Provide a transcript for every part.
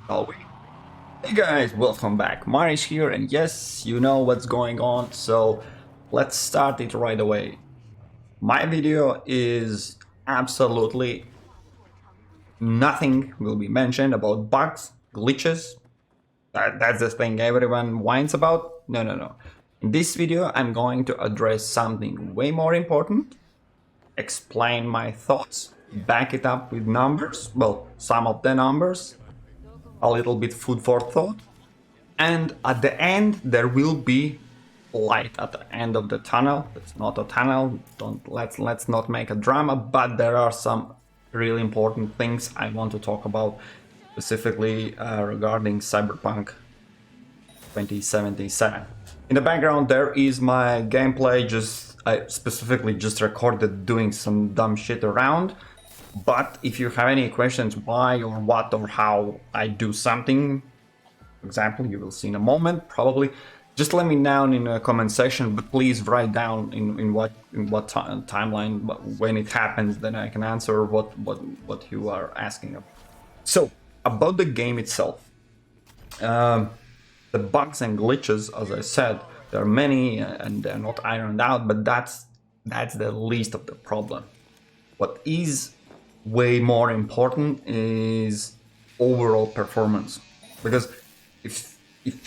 Shall we? Hey guys, welcome back. Marish here, and yes, you know what's going on, so let's start it right away. My video is absolutely nothing will be mentioned about bugs, glitches. That's the thing everyone whines about. No. In this video, I'm going to address something way more important, explain my thoughts, back it up with numbers, well, some of the numbers, a little bit food for thought, and at the end there will be light at the end of the tunnel. It's not a tunnel, let's not make a drama, but there are some really important things I want to talk about, specifically regarding Cyberpunk 2077. In the background there is my gameplay. I specifically just recorded doing some dumb shit around. But if you have any questions why or what or how I do something, for example, you will see in a moment, probably, just let me know in the comment section, but please write down in what timeline when it happens, then I can answer what you are asking about. So, about the game itself, the bugs and glitches, as I said, there are many and they're not ironed out, but that's the least of the problem. What is way more important is overall performance, because if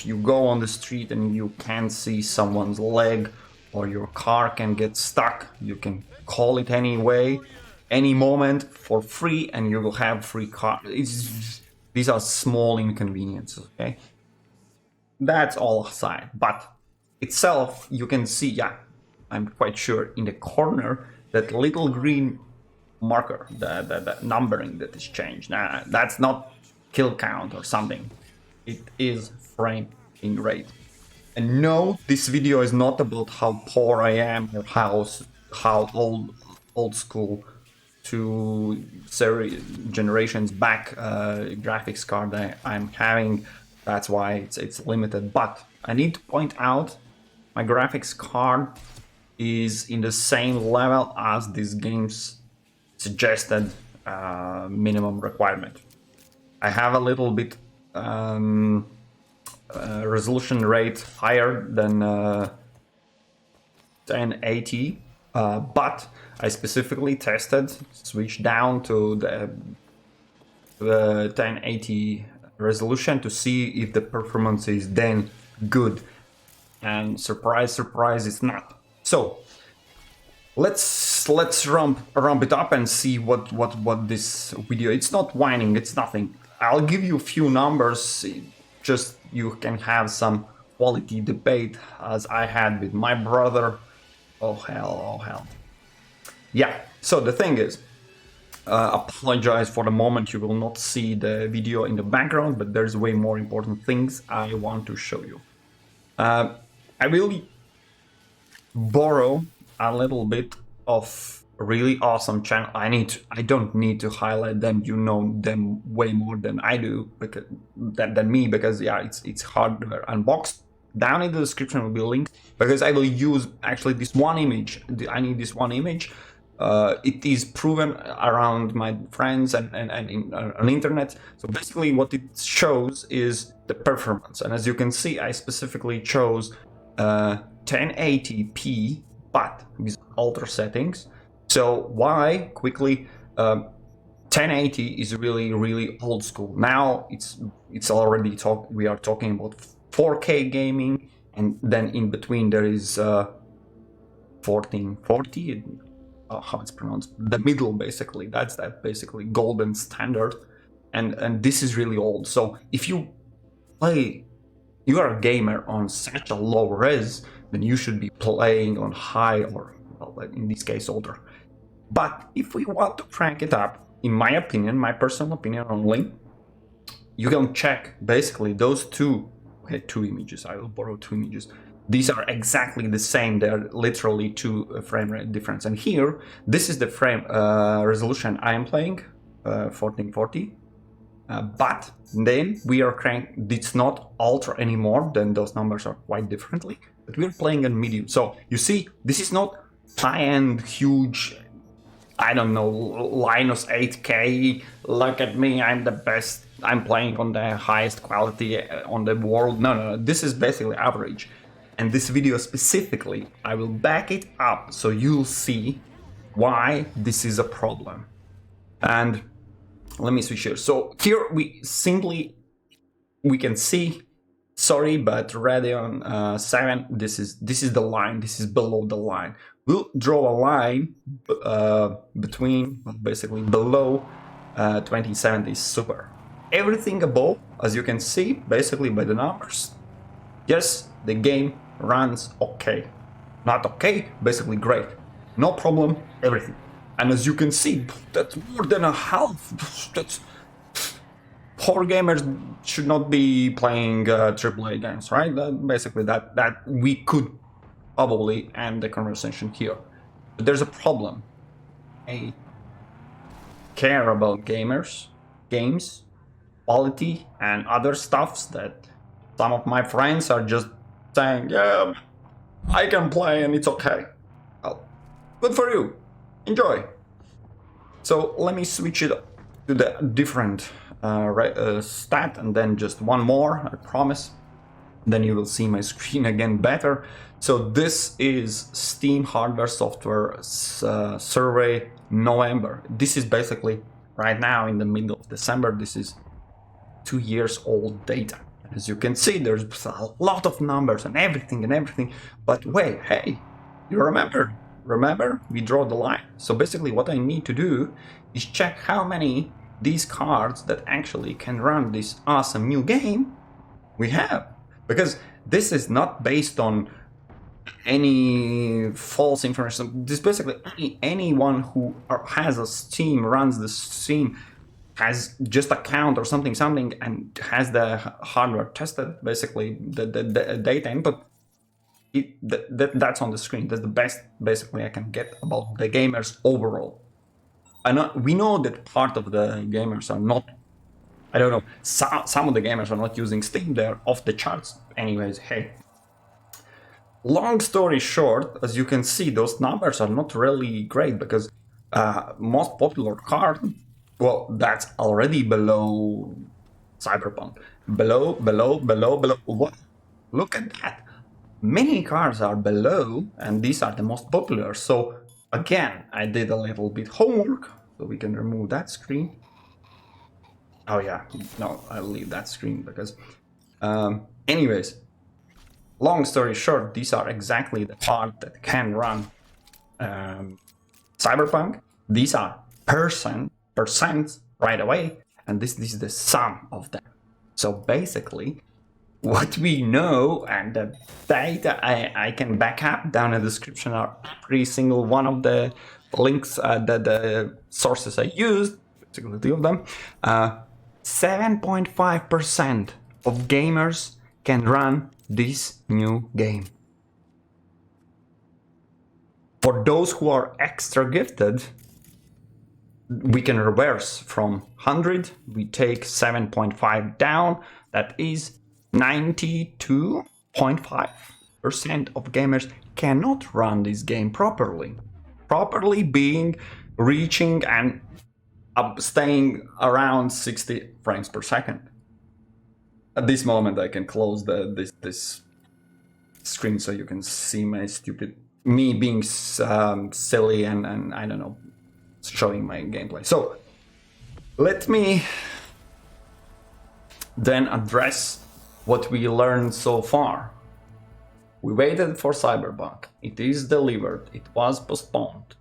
you go on the street and you can't see someone's leg or your car can get stuck, you can call it anyway, any moment for free, and you will have free car. These are small inconveniences, okay? That's all aside, but itself you can see, yeah, I'm quite sure in the corner that little green marker, the numbering that is changed. Nah, that's not kill count or something. It is frame rate. And no, this video is not about how poor I am or how old school to generations back graphics card I'm having. That's why it's limited. But I need to point out my graphics card is in the same level as this game's suggested minimum requirement. I have a little bit resolution rate higher than 1080, but I specifically tested, switched down to the 1080 resolution to see if the performance is then good. And surprise, it's not. So let's ramp it up and see what this video. It's not whining, it's nothing. I'll give you a few numbers, just you can have some quality debate as I had with my brother. Oh hell. Yeah, so the thing is, apologize for the moment you will not see the video in the background, but there's way more important things I want to show you. I will borrow a little bit of really awesome channel. I don't need to highlight them. You know them way more than I do, because than me, because yeah, it's hardware. Unboxed. Down in the description will be linked, because I will use actually this one image. I need this one image. It is proven around my friends and on internet. So basically what it shows is the performance. And as you can see, I specifically chose 1080p, but with ultra settings. So why? Quickly, 1080 is really old school. Now it's already we are talking about 4K gaming, and then in between there is 1440. How it's pronounced, the middle, basically. That's that basically golden standard, and this is really old. So if you are a gamer on such a low res, then you should be playing on high, or well, in this case older. But if we want to crank it up, in my opinion, my personal opinion only, you can check basically those two images. I will borrow two images. These are exactly the same. They're literally two frame rate difference. And here, this is the frame resolution I am playing, 1440. But then we are it's not ultra anymore. Then those numbers are quite differently. But we're playing on medium. So you see, this is not high-end, huge, I don't know, Linus 8K, look at me, I'm the best, I'm playing on the highest quality on the world. No, this is basically average. And this video specifically, I will back it up so you'll see why this is a problem. And let me switch here. So here we can see, sorry, but Radeon 7, this is the line, this is below the line. We'll draw a line between, basically below 2070 Super. Everything above, as you can see, basically by the numbers, yes, the game runs okay. Not okay, basically great. No problem, everything. And as you can see, that's more than a half. That's poor gamers should not be playing AAA games, right? Basically, that we could probably end the conversation here. But there's a problem. I care about games, quality, and other stuffs that some of my friends are just saying, yeah, I can play and it's okay. Well, good for you. Enjoy. So let me switch it to the different stat, and then just one more, I promise. Then you will see my screen again better. So this is Steam Hardware Software Survey November. This is basically right now in the middle of December. This is 2 years old data. As you can see, there's a lot of numbers and everything. But wait, hey, you remember? Remember, we draw the line. So basically what I need to do is check how many these cards that actually can run this awesome new game we have. Because this is not based on any false information. This basically anyone who has a Steam, runs the Steam, has just account or something, and has the hardware tested, basically the data input, that's on the screen. That's the best basically I can get about the gamers overall. We know that part of the gamers are not, I don't know, some of the gamers are not using Steam, they're off the charts. Anyways, hey. Long story short, as you can see, those numbers are not really great because most popular card, well, that's already below Cyberpunk. Below. What? Look at that. Many cards are below, and these are the most popular. So again, I did a little bit homework, so we can remove that screen. Oh yeah, no, I'll leave that screen because, anyways, long story short, these are exactly the cards that can run Cyberpunk. These are percent right away, and this is the sum of them. So basically, what we know and the data I can back up down in the description are every single one of the links, the sources I used, basically 2 of them. 7.5% of gamers can run this new game. For those who are extra gifted, we can reverse from 100, we take 7.5 down, that is 92.5% of gamers cannot run this game properly. Properly being reaching and staying around 60 frames per second. At this moment I can close this screen so you can see me being silly and I don't know, showing my gameplay. So let me then address what we learned so far. We waited for Cyberpunk. It is delivered. It was postponed.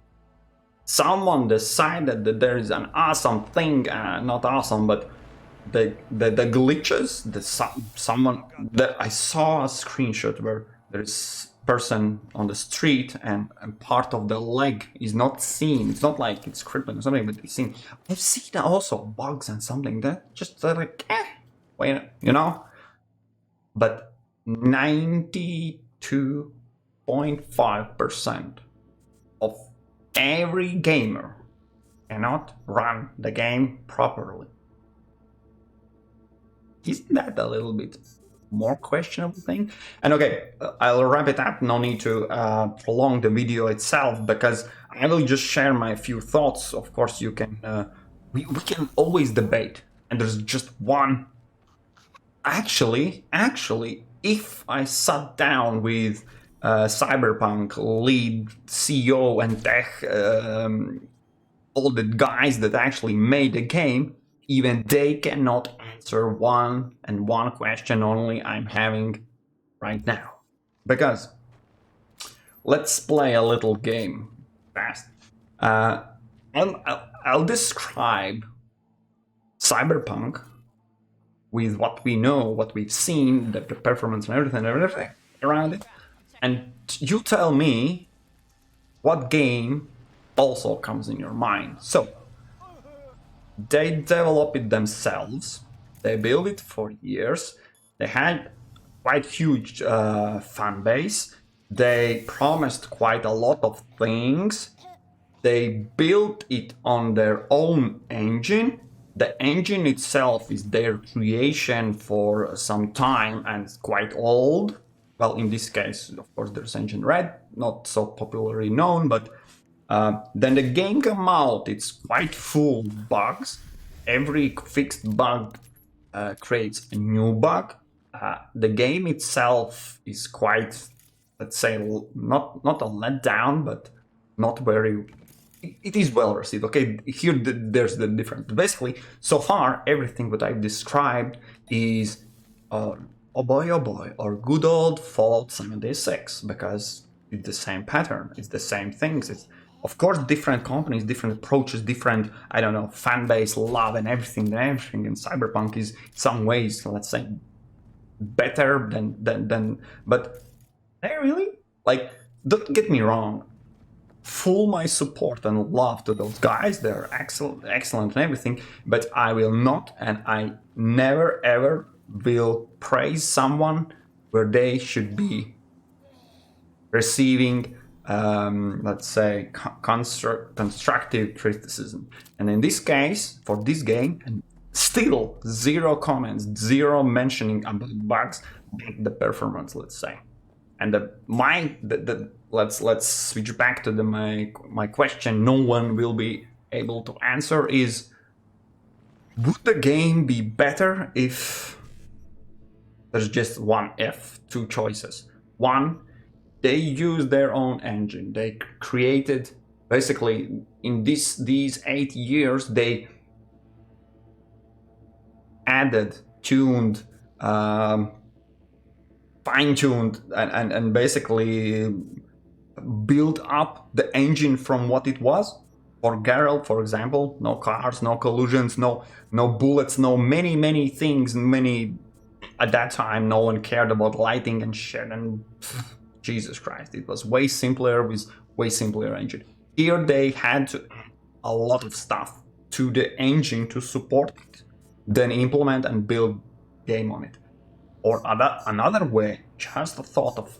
Someone decided that there is an awesome thing, not awesome, but the glitches. I saw a screenshot where there's person on the street and part of the leg is not seen. It's not like it's crippling or something, but it's seen. I've seen also bugs and something that just like, wait, you know. But 92.5% of every gamer cannot run the game properly. Isn't that a little bit more questionable thing? And okay, I'll wrap it up. No need to prolong the video itself because I will just share my few thoughts. Of course, you can. We can always debate, and there's just one. Actually, if I sat down with Cyberpunk lead CEO and tech, all the guys that actually made the game, even they cannot answer one question only I'm having right now. Because let's play a little game fast. I'll describe Cyberpunk with what we know, what we've seen, the performance and everything around it. And you tell me what game also comes in your mind. So, they develop it themselves. They built it for years. They had quite huge fan base. They promised quite a lot of things. They built it on their own engine. The engine itself is their creation for some time and it's quite old. Well, in this case, of course, there's Engine Red, not so popularly known, but then the game came out, it's quite full of bugs. Every fixed bug creates a new bug. The game itself is quite, let's say, not a letdown, but not very... It is well received. Okay, here there's the difference. Basically, so far, everything that I've described is, oh boy, or good old Fallout 76, because it's the same pattern, it's the same things. It's, of course, different companies, different approaches, different, I don't know, fan base, love, and everything. And Cyberpunk is, in some ways, let's say, better than. But they really, like, don't get me wrong. Full my support and love to those guys. They're excellent and everything. But I will not, and I never ever will praise someone where they should be receiving, let's say, constructive criticism. And in this case, for this game, and still zero comments, zero mentioning about bugs, the performance, let's say. And let's switch back to my question. No one will be able to answer is: would the game be better if there's just one if, two choices? One, they use their own engine. They created, basically, in these 8 years, they added, tuned, fine-tuned, and basically build up the engine from what it was. For Geralt, for example, no cars, no collisions, no bullets, no many things, at that time no one cared about lighting and shit, and Jesus Christ, it was way simpler with way simpler engine. Here they had to add a lot of stuff to the engine to support it, then implement and build game on it. Or another way, just a thought of,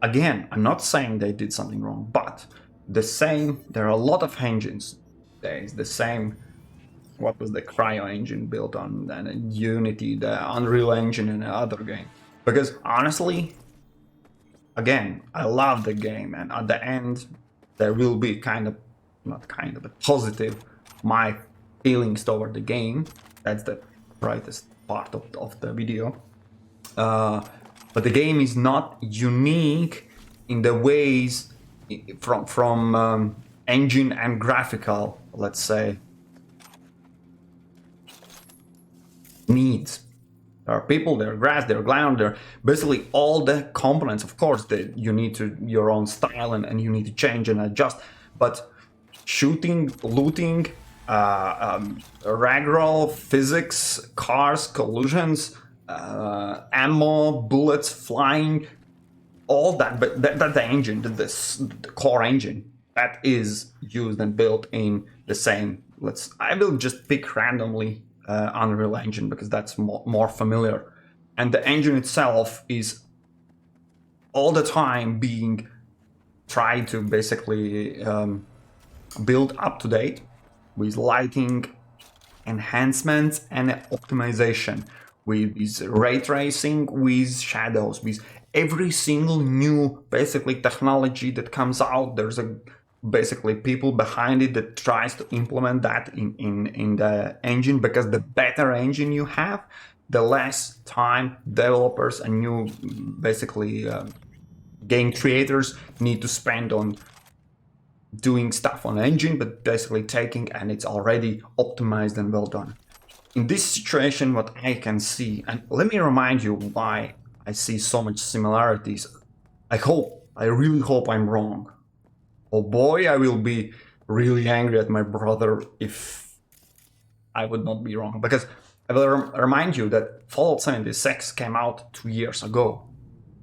again, I'm not saying they did something wrong, but there are a lot of engines. There's the same, what was the Cryo engine built on, and Unity, the Unreal Engine, and other game. Because honestly, again, I love the game, and at the end, there will be but positive, my feelings toward the game. That's the brightest part of the video. But the game is not unique in the ways from engine and graphical, let's say, needs. There are people, there are grass, there are ground, there are basically all the components. Of course, that you need to your own style and you need to change and adjust. But shooting, looting, ragdoll, physics, cars, collisions, ammo, bullets, flying, all that. But that the engine, the core engine, that is used and built in the same. I will just pick randomly Unreal Engine because that's more familiar, and the engine itself is all the time being tried to basically build up to date with lighting enhancements and optimization, with ray tracing, with shadows, with every single new basically technology that comes out. There's a basically people behind it that tries to implement that in the engine, because the better engine you have, the less time developers and new basically game creators need to spend on doing stuff on engine, but basically taking and it's already optimized and well done. In this situation, what I can see, and let me remind you why I see so much similarities. I really hope I'm wrong. Oh boy, I will be really angry at my brother if I would not be wrong. Because I will remind you that Fallout 76 came out 2 years ago.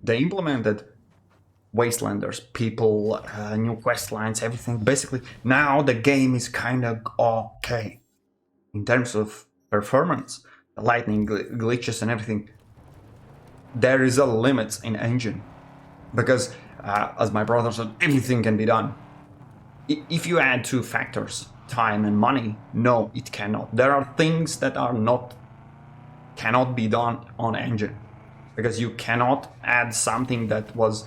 They implemented Wastelanders, people, new quest lines, everything. Basically, now the game is kind of okay in terms of performance, the lightning glitches and everything. There is a limit in engine because, as my brother said, everything can be done. If you add two factors, time and money, no, it cannot. There are things that cannot be done on engine, because you cannot add something that was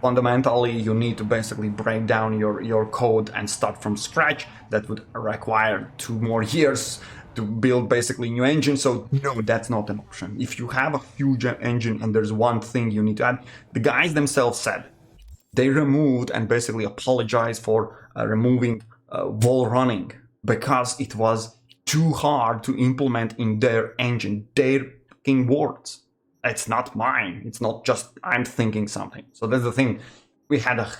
fundamentally, you need to basically break down your code and start from scratch. That would require 2 more years to build basically new engine. So no, that's not an option. If you have a huge engine and there's one thing you need to add, the guys themselves said they removed and basically apologized for removing wall running because it was too hard to implement in their engine. Their fucking words. It's not mine. It's not just I'm thinking something. So that's the thing. We had a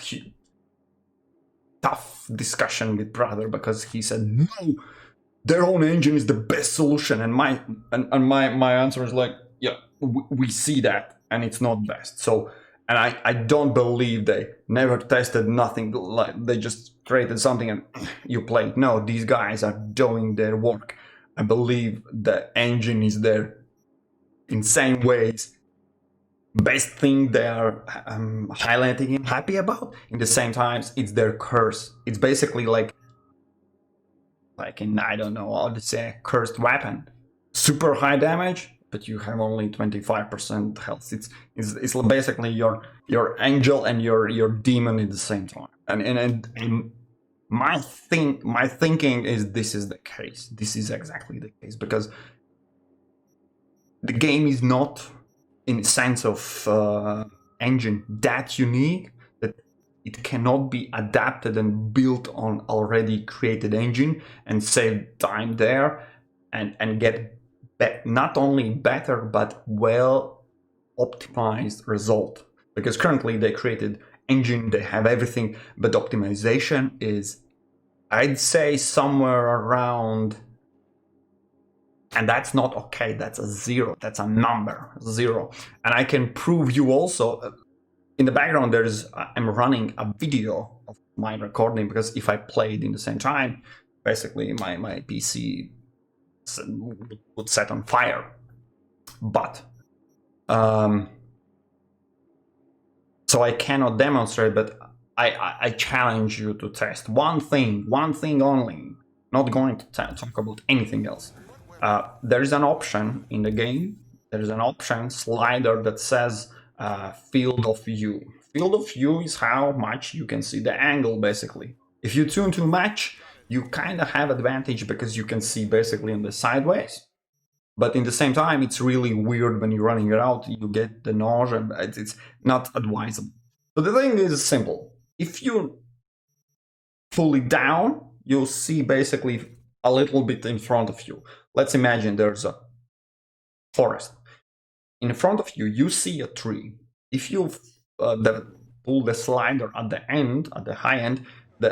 tough discussion with brother because he said no, their own engine is the best solution, and my answer is like, yeah, we see that, and it's not best. So, and I don't believe they never tested nothing. Like they just created something and you play it. No, these guys are doing their work. I believe the engine is there in same ways. Best thing they are highlighting and happy about. In the same times, it's their curse. It's basically like in, I don't know how to say, cursed weapon. Super high damage, but you have only 25% health. It's basically your angel and your demon at the same time. And my thinking is this is the case. This is exactly the case, because the game is not, in the sense of engine, that unique that it cannot be adapted and built on already created engine and save time there and get not only better but well optimized result. Because currently they created engine, they have everything, but optimization is, I'd say, somewhere around. And that's not okay. That's a 0. That's a number, 0. And I can prove you also. In the background, I'm running a video of my recording, because if I played in the same time, basically my PC would set on fire. But so I cannot demonstrate. But I challenge you to test one thing only. Not going to talk about anything else. There is an option in the game. There is an option slider that says field of view. Field of view is how much you can see the angle, basically. If you tune too much, you kind of have advantage because you can see basically on the sideways. But in the same time, it's really weird when you're running around. You get the nausea. It's not advisable. So the thing is simple. If you fully down, you'll see basically a little bit in front of you. Let's imagine there's a forest. In front of you, you see a tree. If you pull the slider at the end, at the high end,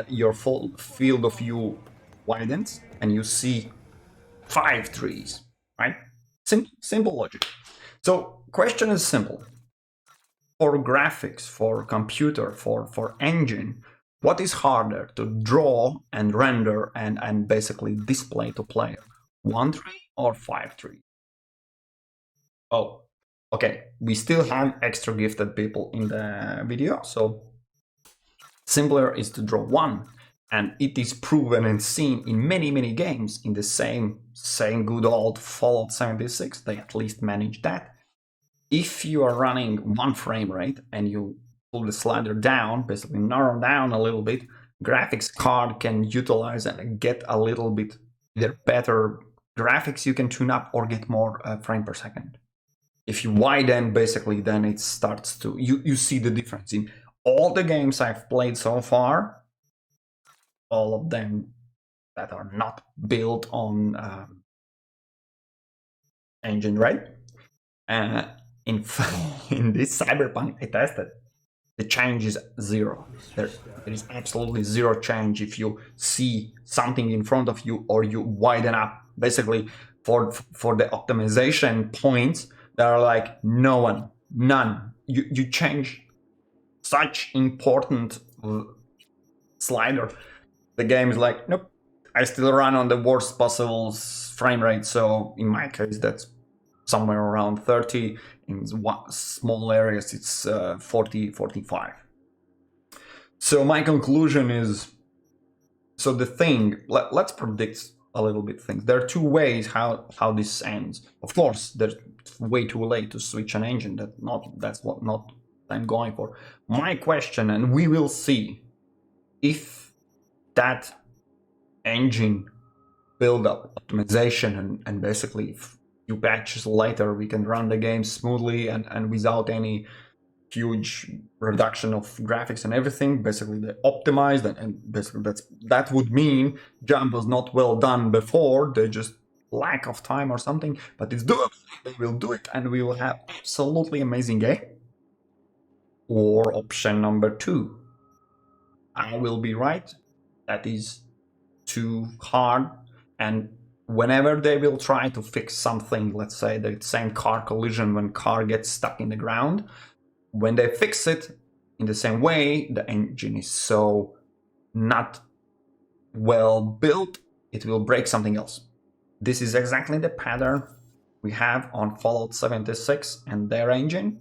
your full field of view widens and you see 5 trees, right? Simple logic. So question is simple. For graphics, for computer, for engine, what is harder to draw and render and basically display to player? 1 tree or 5 trees? Oh, okay. We still have extra gifted people in the video, so simpler is to draw 1. And it is proven and seen in many games in the same good old Fallout 76. They at least managed that. If you are running 1 frame rate and you pull the slider down, basically narrow down a little bit, graphics card can utilize and get a little bit either better graphics you can tune up or get more frame per second. If you widen, basically, then it starts to, you see the difference. In all the games I've played so far, all of them that are not built on engine, right? In in this Cyberpunk I tested, the change is zero. There is absolutely zero change if you see something in front of you or you widen up. Basically, for the optimization points, there are like none. You change such important slider, the game is like, nope, I still run on the worst possible frame rate. So in my case, that's somewhere around 30. In small areas, it's 40, 45. So my conclusion is, so the thing, let's predict a little bit things. There are two ways how this ends. Of course, there's way too late to switch an engine. That's what not I'm going for. My question, and we will see if that engine build up optimization and basically a few patches later we can run the game smoothly and without any huge reduction of graphics and everything. Basically they optimized and basically that would mean jump was not well done before, they just lack of time or something, but it's doable. They will do it and we will have absolutely amazing game. Or option number 2, I will be right, that is too hard, and whenever they will try to fix something, let's say the same car collision when car gets stuck in the ground, when they fix it in the same way, the engine is so not well built, it will break something else. This is exactly the pattern we have on Fallout 76 and their engine.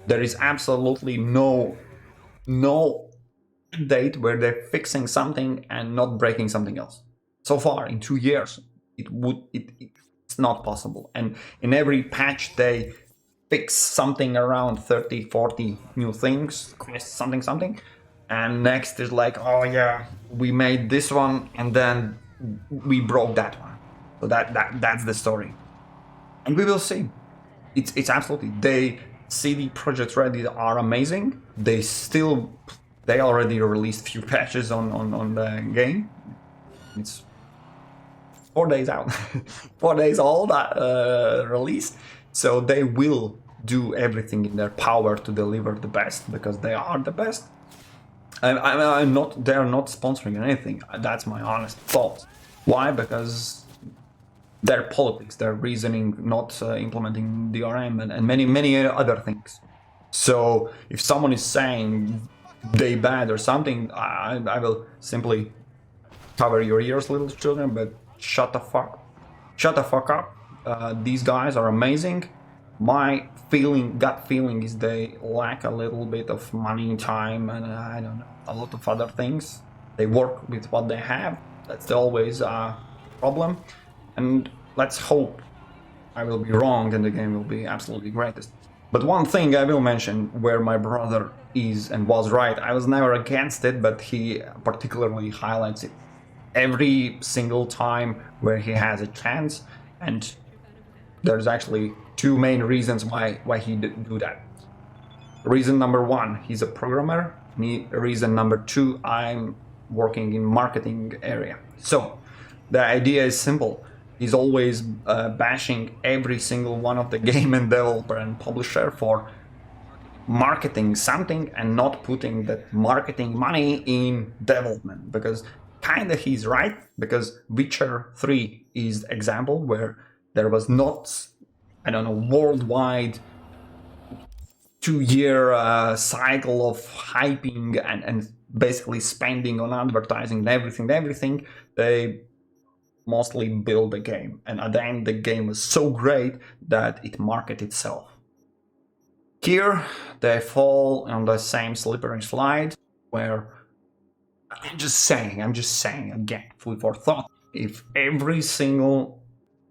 There is absolutely no date where they're fixing something and not breaking something else. So far, in 2 years, it's not possible. And in every patch, they fix something around 30, 40 new things, something. And next is like, oh yeah, we made this one and then we broke that one. So that's the story. And we will see. It's absolutely, they CD Projekt Red are amazing. They already released few patches on the game. It's 4 days out, 4 days old, released. So they will do everything in their power to deliver the best because they are the best. I'm not. They are not sponsoring anything. That's my honest thought. Why? Because their politics, their reasoning, not implementing DRM and many other things. So if someone is saying they bad or something, I will simply cover your ears, little children, but shut the fuck up. These guys are amazing. My gut feeling is they lack a little bit of money, time, and I don't know, a lot of other things. They work with what they have. That's always a problem. And let's hope I will be wrong and the game will be absolutely greatest. But one thing I will mention where my brother is and was right, I was never against it, but he particularly highlights it every single time where he has a chance, and there's actually 2 main reasons why he did do that. Reason number 1, he's a programmer. Reason number 2, I'm working in marketing area. So the idea is simple. He's always bashing every single one of the game and developer and publisher for marketing something and not putting that marketing money in development, because kinda he's right, because Witcher 3 is example where there was not, I don't know, worldwide 2-year cycle of hyping and basically spending on advertising and everything. They mostly build a game, and at the end the game was so great that it marketed itself. Here they fall on the same slippery slide where I'm just saying again, food for thought. If every single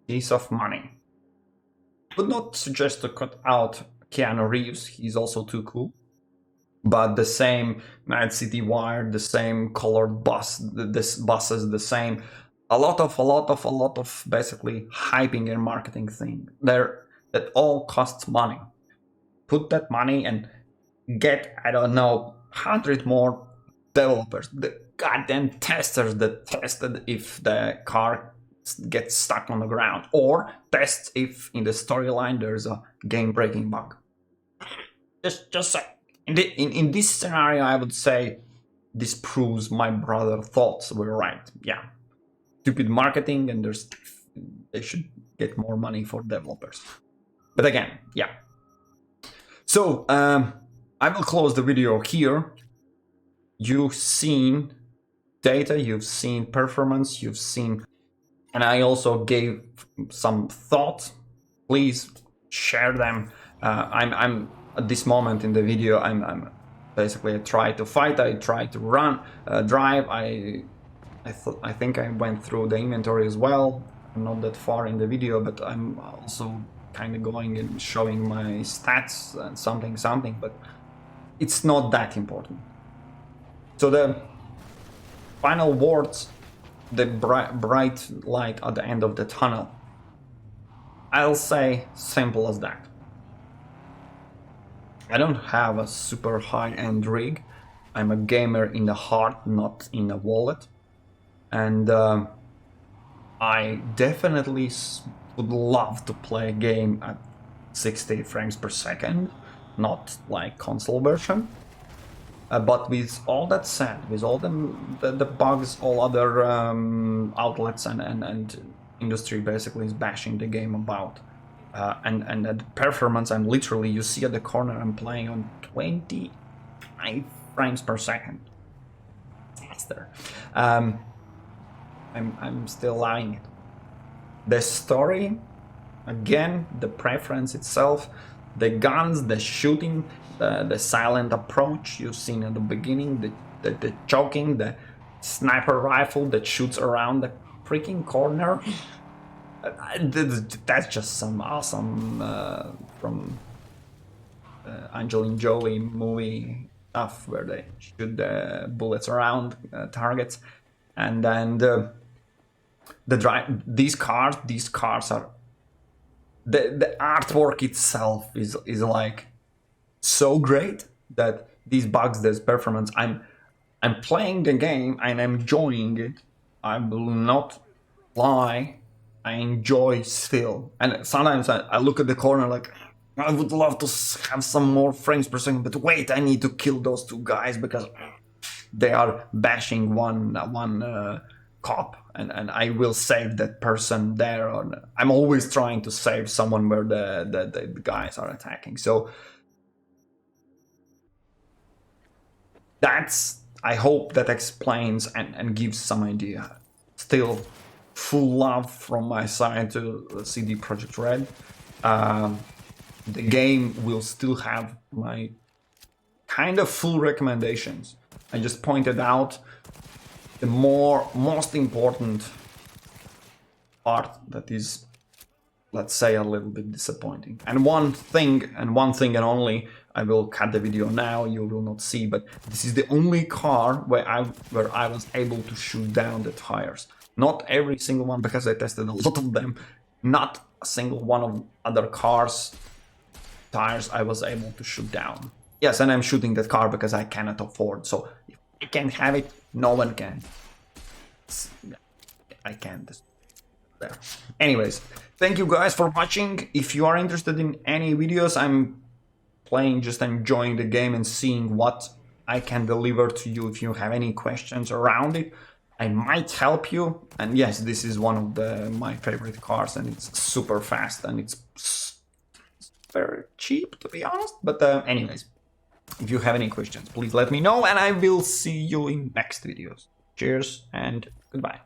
piece of money, I would not suggest to cut out Keanu Reeves, he's also too cool. but the same Night City wire, the same colored this buses, the same, a lot of basically hyping and marketing thing there that all costs money. Put that money and get, I don't know, 100 more developers, the goddamn testers that tested if the car gets stuck on the ground, or test if in the storyline there's a game-breaking bug. Just in this scenario, I would say this proves my brother thoughts were right. Yeah, stupid marketing, and they should get more money for developers. But again, yeah. So I will close the video here. You've seen data, you've seen performance, you've seen, and I also gave some thoughts. Please share them. I'm at this moment in the video, I'm basically, I try to fight, I try to run, drive. I think I went through the inventory as well. I'm not that far in the video, but I'm also kind of going and showing my stats and something, but it's not that important. So the final words, the bright light at the end of the tunnel, I'll say simple as that. I don't have a super high-end rig. I'm a gamer in the heart, not in a wallet. And I definitely would love to play a game at 60 frames per second, not like console version. But with all that said, with all the bugs, all other outlets and industry basically is bashing the game about, and the performance, I'm literally, you see at the corner, I'm playing on 25 frames per second. Faster. I'm still allowing it. The story, again, the preference itself, the guns, the shooting, the silent approach you've seen at the beginning, the choking, the sniper rifle that shoots around the freaking corner. That's just some awesome from Angelina Jolie movie stuff where they shoot the bullets around targets, and then these cars are, the artwork itself is like so great that these bugs, this performance, I'm playing the game and I'm enjoying it. I will not lie, I enjoy still. And sometimes I look at the corner like, I would love to have some more frames per second, but wait, I need to kill those two guys because they are bashing one cop, and I will save that person there. Or I'm always trying to save someone where the guys are attacking. So I hope that explains and gives some idea. Still, full love from my side to CD Projekt Red. The game will still have my kind of full recommendations. I just pointed out the most important part that is, let's say, a little bit disappointing. And one thing and only, I will cut the video now, you will not see, but this is the only car where I was able to shoot down the tires. Not every single one, because I tested a lot of them. Not a single one of other cars' tires I was able to shoot down. Yes, and I'm shooting that car because I cannot afford. So if I can't have it, no one can. I can't. There. Anyways, thank you guys for watching. If you are interested in any videos, I'm playing, just enjoying the game and seeing what I can deliver to you. If you have any questions around it, I might help you. And yes, this is one of my favorite cars, and it's super fast, and it's very cheap, to be honest. But anyways, if you have any questions, please let me know, and I will see you in next videos. Cheers and goodbye.